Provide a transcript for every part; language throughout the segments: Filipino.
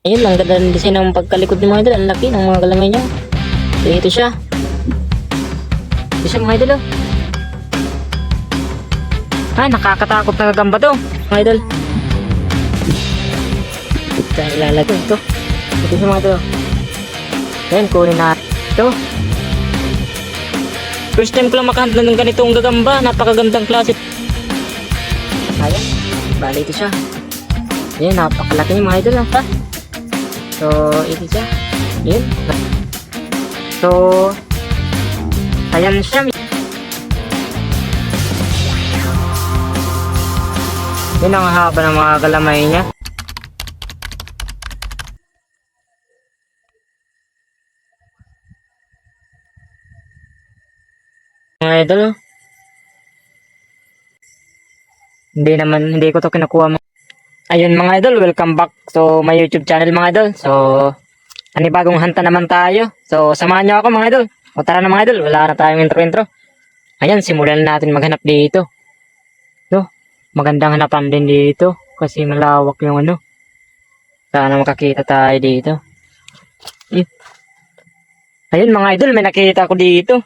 Ayun, ang ganda ng design ng pagkalikod ni mga idol. Ang laki ng mga galamay niya. So, ito siya. Ito siya mga idol, oh. Ay, nakakatakot na gagamba to, mga idol. Ito, ilalagay ito. Ito siya mga idol. Ayan, kunin na ito. First time ko lang makahandle ng ganitong gagamba. Napakagandang klase. Ayan, bali ito siya. Ayan, napakalaki niya mga idol, ha. So, ito siya. Ayan. So, ayan siya. Yun ang haba ng mga galamay niya. Mga idol, hindi ko to kinukuha. Ayun mga idol, welcome back to my YouTube channel mga idol. So, panibagong hanta naman tayo. So, samahan nyo ako mga idol. O tara na mga idol, wala na tayong intro. Ayan, simulan natin maghanap dito. So, magandang hanapan din dito. Kasi malawak yung ano. Sana makakita tayo dito. Ayun mga idol, may nakita ko dito.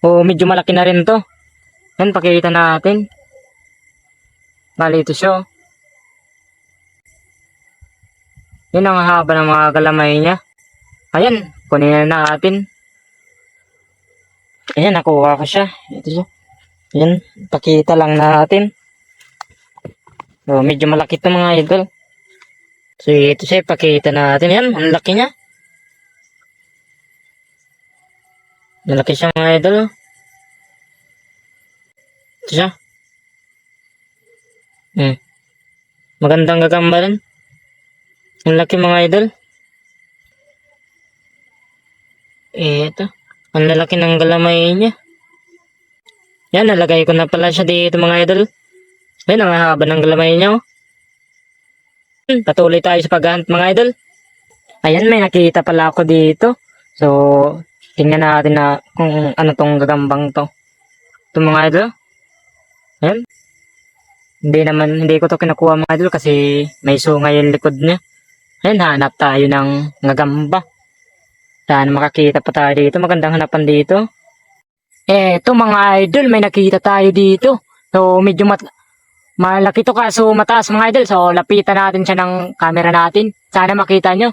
O, medyo malaki na rin to. Yan, pakita natin. Bali ito siya. Yan ang haba ng mga galamay niya. Ayan, kunin na natin. Ayan, nakuha ko siya. Ito siya. Ayan, pakita lang natin. So, medyo malaki ito mga idol. So, ito siya, pakita natin. Ayan, ang laki niya. Malaki siya mga idol. Ito siya. Magandang gagamba rin. Ang laki mga idol. Ito. Ang lalaki ng galamay niya. Yan, nalagay ko na pala siya dito mga idol. Ayan, ang haba ng galamay niya. Patuloy tayo sa paghahunt mga idol. Ayan, may nakita pala ako dito. So, tingnan natin na kung ano tong gagambang to. Ito mga idol. Ayan. Hindi ko to kinukuha mga idol kasi may sungay yung likod niya. Ayan, hanap tayo ng gagamba. Sana makakita pa tayo dito. Magandang hanapan dito. Eto mga idol, may nakita tayo dito. So, medyo malaki to kaso mataas mga idol. So, lapitan natin siya ng camera natin. Sana makita nyo.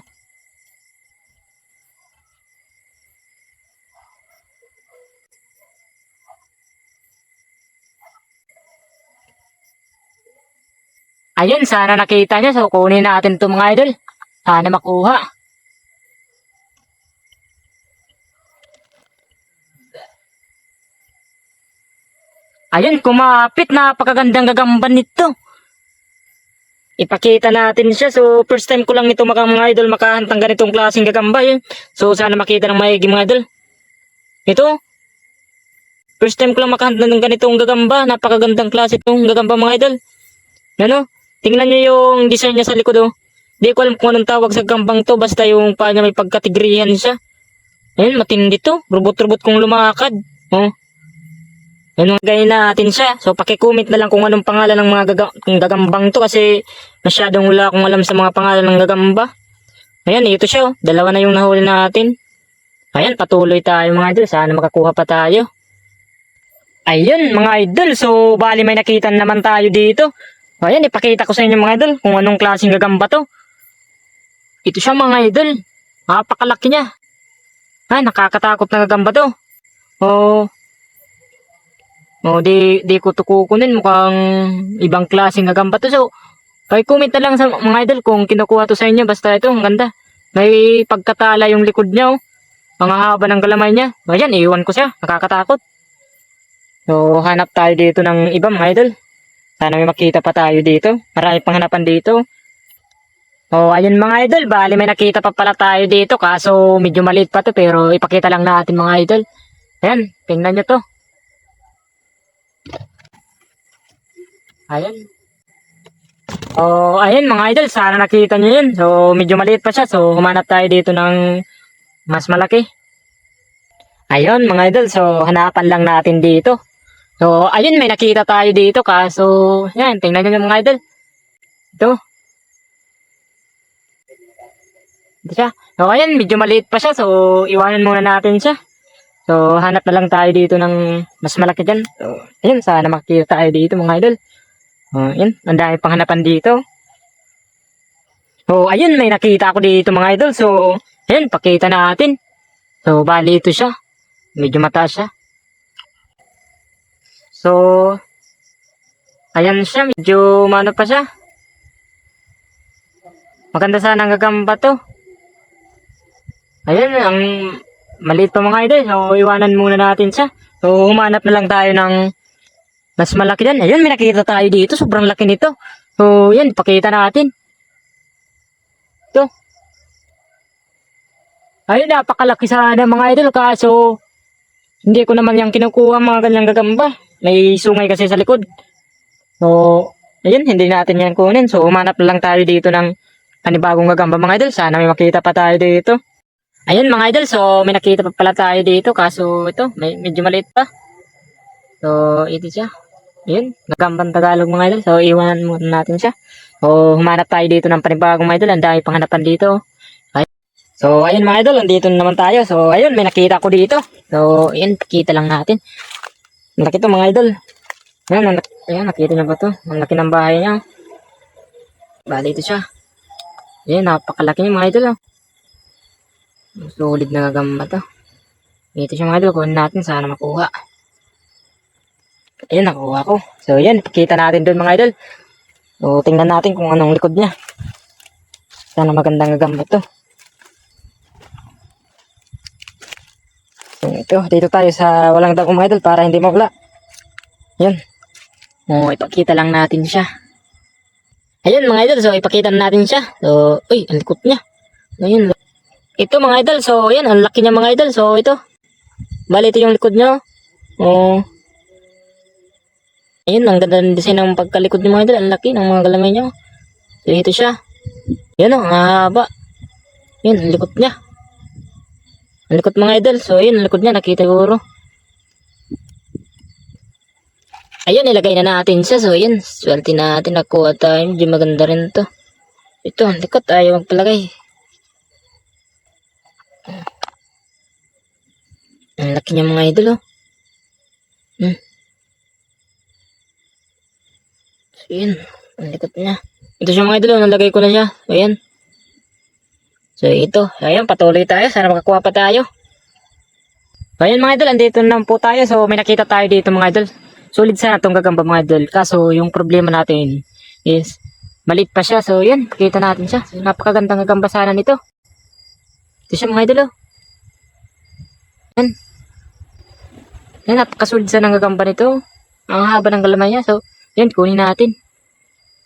Ayun, sana nakita nyo. So, kunin natin to mga idol. Sana makuha. Ayun, kumapit. Napakagandang gagamban nito. Ipakita natin siya. So, first time ko lang ito mga idol makahantang ganitong klaseng gagamba. Yun. So, sana makita ng maigi mga idol. Ito. First time ko lang makahantang ng ganitong gagamba. Napakagandang klase itong gagamba mga idol. Ano? Tingnan nyo yung design niya sa likod. Oh. Di ko alam kung anong tawag sa gagambang to. Basta yung paa niya may pagkatigrihan siya. Ayun, matindi to. Robot-robot kung lumakad. Oh. Ayun, gaya natin siya. So, pakicomment na lang kung anong pangalan ng mga gagambang to kasi masyadong wala akong alam sa mga pangalan ng gagamba. Ayan, ito siya. Oh. Dalawa na yung nahuli natin. Ayan, patuloy tayo mga idol. Sana makakuha pa tayo. Ayun, mga idol. So, bali may nakita naman tayo dito. Ayan, ipakita ko sa inyo mga idol kung anong klaseng gagamba to. Ito siya mga idol. Napakalaki niya. Ay, nakakatakot na gagamba to. Di ko to kukunin. Mukhang ibang klaseng gagamba to. So, comment na lang sa mga idol kung kinukuha to sa inyo. Basta ito, ang ganda. May pagkatala yung likod niya. Oh. Ang haba ng galamay niya. Ayan, iiwan ko siya. Nakakatakot. So, hanap tayo dito ng iba mga idol. Sana may makita pa tayo dito. Marami pang hanapan dito. Ayun mga idol. Bali may nakita pa pala tayo dito. Kaso medyo maliit pa to. Pero ipakita lang natin mga idol. Ayan. Tingnan nyo to. Ayan. Ayan mga idol. Sana nakita nyo yun. So medyo maliit pa siya. So humanap tayo dito ng mas malaki. Ayun mga idol. So hanapan lang natin dito. So, ayun, may nakita tayo dito kaso, yan, tingnan nyo mga idol. Ito. Ito siya. So, ayan, medyo maliit pa siya. So, iwanan muna natin siya. So, hanap na lang tayo dito ng mas malaki dyan. So, ayun, sana makita tayo dito mga idol. Ayun, ang dami pang hanapan dito. So, ayun, may nakita ako dito mga idol. So, ayun, pakita natin. So, bali ito siya. Medyo mataas siya. So, ayan siya, medyo mano pa siya. Maganda sana ang gagamba to. Ayan, ang maliit pa mga idol. So, iwanan muna natin siya. So, humanap na lang tayo ng mas malaki dyan. Ayun, may nakita tayo dito. Sobrang laki nito. So, yan, pakita natin. Ito. Ayun, napakalaki sana mga idol. Kaso, hindi ko naman yung kinukuha mga ganyang gagamba. May sungay kasi sa likod. So, ayun, hindi natin yan kunin. So, humanap na lang tayo dito ng panibagong gagamba mga idol. Sana may makita pa tayo dito. Ayun mga idol, so may nakita pa pala tayo dito. Kaso ito, medyo maliit pa. So, ito siya. Ayun, gagambang Tagalog mga idol. So, iwanan muna natin siya. So, humanap tayo dito ng panibagong mga idol. Ang dami pang hanapan dito. So, ayun mga idol, andito naman tayo. So, ayun, may nakita ko dito. So, ayun, pakita lang natin. Ang laki to mga idol. Ayun, nakita niyo ba to? Ang laki ng bahay niya. Bali ito siya. Ayun, napakalaki niya mga idol. Solid na gagamba to. Ito siya mga idol, kunin natin, sana makuha. Ayun, nakuha ko. So, ayun, pakita natin doon mga idol. So, tingnan natin kung anong likod niya. Sana magandang gagamba to. Ito, dito tayo sa walang dagong mga idol para hindi mawala. Yan. Ipakita lang natin siya. Ayun mga idol, so ipakita natin siya. So, uy, ang likot niya. Ayun. Ito mga idol, so yan, ang laki niya mga idol. So, ito. Bali, ito yung likod niya. Ayun, ang ganda ng design ng pagkalikod niya mga idol. Ang laki ng mga galamay niya. So, ito siya. Yan o, ang haba. Yan, ang likod niya. Ang likod mga idol. So, ayun, ang likod niya. Nakita siguro. Ayun, ilagay na natin siya. So, ayun. Swerte natin. Nakuha tayo. Medyo maganda rin to. Ito, ang likod. Ayaw magpalagay. Ang laki niya mga idol, oh. So, ayun. Ang likod niya. Ito siya mga idol, oh. Nalagay ko na siya. So, ayun. So, ito. Ayun, patuloy tayo. Sana makakuha pa tayo. So, ayun mga idol, andito na po tayo. So, may nakita tayo dito mga idol. Solid sana itong gagamba mga idol. Kaso, yung problema natin is maliit pa siya. So, yan. Kita natin siya. So, napakagandang gagamba sana nito. Ito siya mga idol, oh. Yan. Yan, napakasolid sana ng gagamba nito. Ang haba ng galamay niya. So, yan, kunin natin.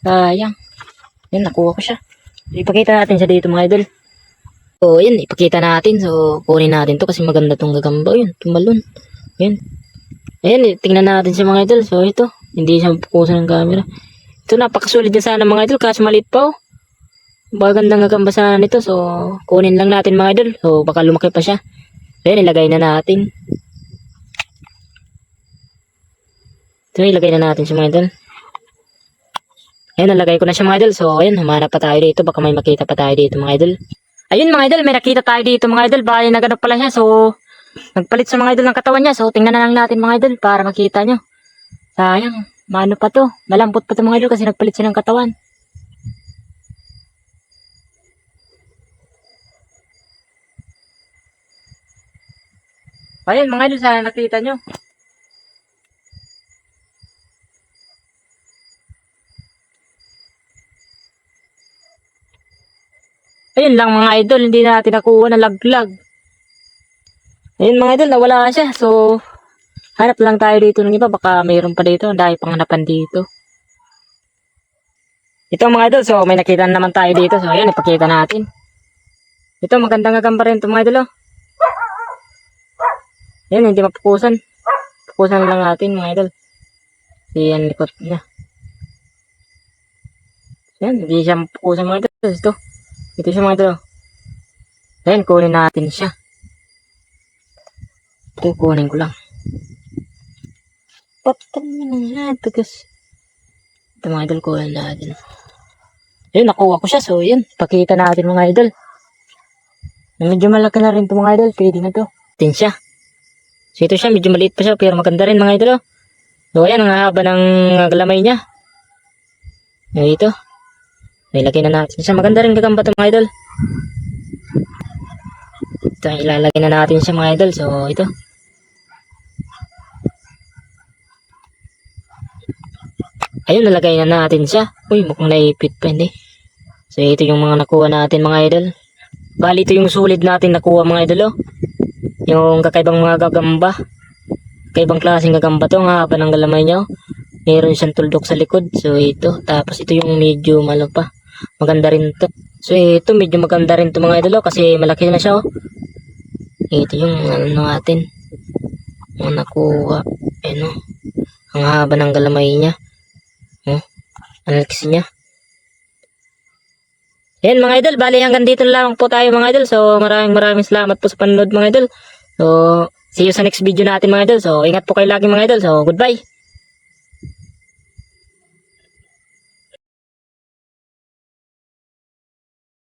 Yan. Yan, nakuha ko siya. So, ipakita natin siya dito mga idol. So, yan, ipakita natin. So, kunin natin to kasi maganda tong gagamba. Yan, tumalon. Yan. Ayan, tingnan natin siya mga idol. So, ito. Hindi siya mapukusan ng camera. Ito, napakasolid na sana mga idol. Kasi maliit pa, oh. Magandang gagamba sana nito. So, kunin lang natin mga idol. So, baka lumaki pa siya. Ayan, ilagay na natin. Ito, ilagay na natin siya mga idol. Ayan, nalagay ko na siya mga idol. So, ayan, humanap pa tayo dito. Baka may makita pa tayo dito mga idol. Ayun mga idol, may nakita tayo dito mga idol. Baka nagano pala siya. So, nagpalit sa mga idol ng katawan niya. So, tingnan na lang natin mga idol para makita nyo. Sayang, maano pa to. Malambot pa to mga idol kasi nagpalit siya ng katawan. Ayun mga idol, sana nakita nyo. Ayun lang mga idol, hindi natin nakuha na laglag. Ayun mga idol, nawala siya. So, hanap lang tayo dito ng iba. Baka mayroon pa dito. Dahil pang hanapan dito. Ito mga idol, so may nakita naman tayo dito. So, ayan, ipakita natin. Ito, magandang gagamba rin ito mga idol, oh. Ayan, hindi mapukusan. Pukusan lang natin mga idol. Ayan, likot niya. Ayan, hindi siya mapukusan mga idol. Ito siya mga idol, oh. Ayan, kunin natin siya. Ito, kunin ko lang. Patang na ito, guys. Ito mga idol, kunin natin. Ayun, nakuha ko siya. So, yun. Pakita natin mga idol. Medyo malaki na rin to mga idol. Pwede na to. Tin siya. So ito siya, medyo maliit pa siya pero maganda rin mga idol. Oh. So ayan, ang haba ng galamay niya. Ito. Ilagay na natin siya. Maganda rin gagamba to mga idol. Ito, ilalagay na natin siya mga idol. So ito. Ayun, nalagay na natin siya. Uy, mukhang naipit pa hindi. So ito yung mga nakuha natin mga idol. Bali ito yung sulit natin nakuha mga idol. Oh. Yung kakaibang mga gagamba. Kakaibang klaseng gagamba to. Ang haba ng galamay niya. Oh. Meron siyang tuldok sa likod. So ito. Tapos ito yung medyo malo pa. Maganda rin to. So ito medyo maganda rin to mga idol. Oh, kasi malaki na siya. Oh. Ito yung ano natin. Yung nakuha. Ano. Ang haba ng galamay niya. Oh. Ang laki niya. Yan mga idol, bali hanggang dito na lang po tayo mga idol. So maraming salamat po sa panonood mga idol. So see you sa next video natin mga idol. So ingat po kayo lagi mga idol. So goodbye.